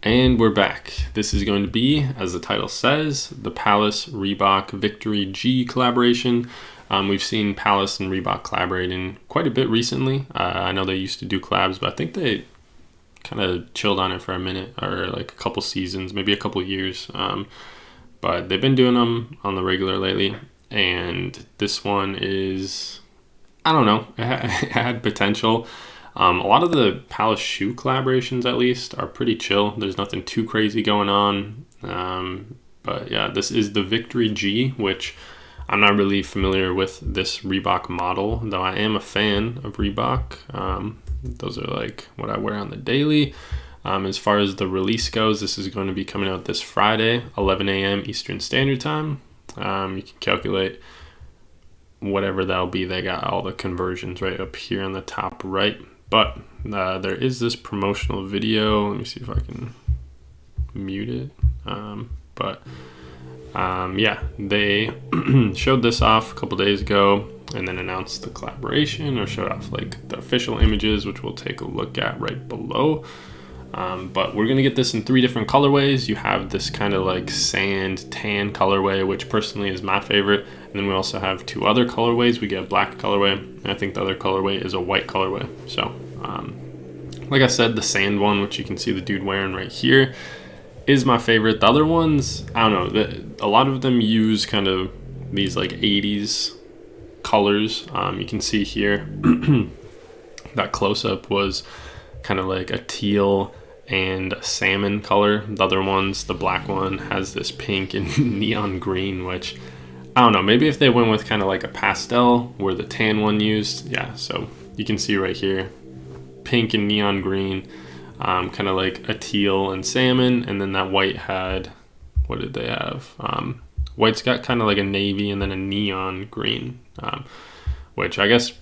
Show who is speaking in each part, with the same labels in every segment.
Speaker 1: And we're back. This is going to be, as the title says, the Palace Reebok Victory G collaboration. We've seen Palace and Reebok collaborating quite a bit recently. I know they used to do collabs, but I think they kind of chilled on it for a minute, or like a couple seasons, maybe a couple years. But they've been doing them on the regular lately. And this one is, I don't know, it had potential. A lot of the Palace shoe collaborations, at least, are pretty chill. There's nothing too crazy going on. But yeah, this is the Victory G, which I'm not really familiar with this Reebok model, though I am a fan of Reebok. Those are like what I wear on the daily. As far as the release goes, this is going to be coming out this Friday, 11 a.m. Eastern Standard Time. You can calculate whatever that'll be. They got all the conversions right up here on the top right. But there is this promotional video. Let me see if I can mute it. Yeah, they showed this off a couple days ago and then announced the collaboration, or showed off like the official images, which we'll take a look at right below. But we're going to get this in 3 different colorways. You have this kind of like sand tan colorway, which personally is my favorite. And then we also have 2 other colorways. We get a black colorway, and I think the other colorway is a white colorway. So, like I said, the sand one, which you can see the dude wearing right here, is my favorite. The other ones, I don't know, a lot of them use kind of these like 80s colors. You can see here, that close-up was kind of like a teal and a salmon color. The other ones, the black one has this pink and neon green, which I don't know, maybe if they went with kind of like a pastel where the tan one used. Yeah, so you can see right here, pink and neon green, kind of like a teal and salmon, and then that white had, what did they have? White's got kind of like a navy and then a neon green, which I guess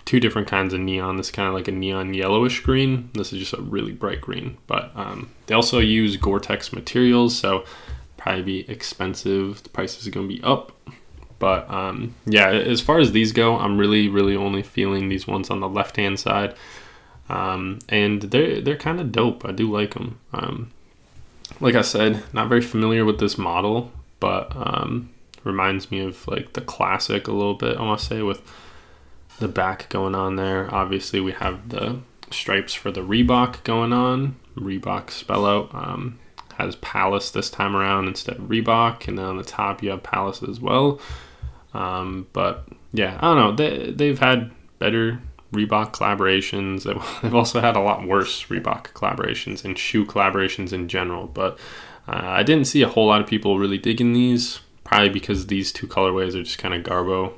Speaker 1: 2 different kinds of neon. This is kind of like a neon yellowish green. This is just a really bright green. But they also use Gore-Tex materials, so probably be expensive. The prices are going to be up. But yeah, as far as these go, I'm really only feeling these ones on the left-hand side. And they're kind of dope. I do like them. Like I said, not very familiar with this model, but reminds me of like the classic a little bit, I want to say, with the back going on there. Obviously, we have the stripes for the Reebok going on. Reebok spell out has Palace this time around instead of Reebok, and then on the top you have Palace as well. But yeah, I don't know. They've had better Reebok collaborations. They've also had a lot worse Reebok collaborations and shoe collaborations in general. But I didn't see a whole lot of people really digging these, probably because these 2 colorways are just kind of garbo.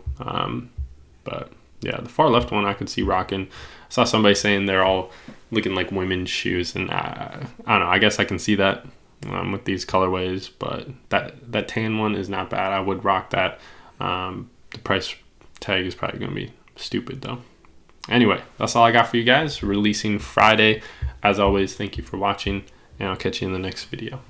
Speaker 1: But yeah, the far left one I could see rocking. I saw somebody saying they're all looking like women's shoes, and I don't know, I guess I can see that with these colorways, but that tan one is not bad. I would rock that. The price tag is probably going to be stupid though. Anyway, that's all I got for you guys. Releasing Friday. As always, thank you for watching, and I'll catch you in the next video.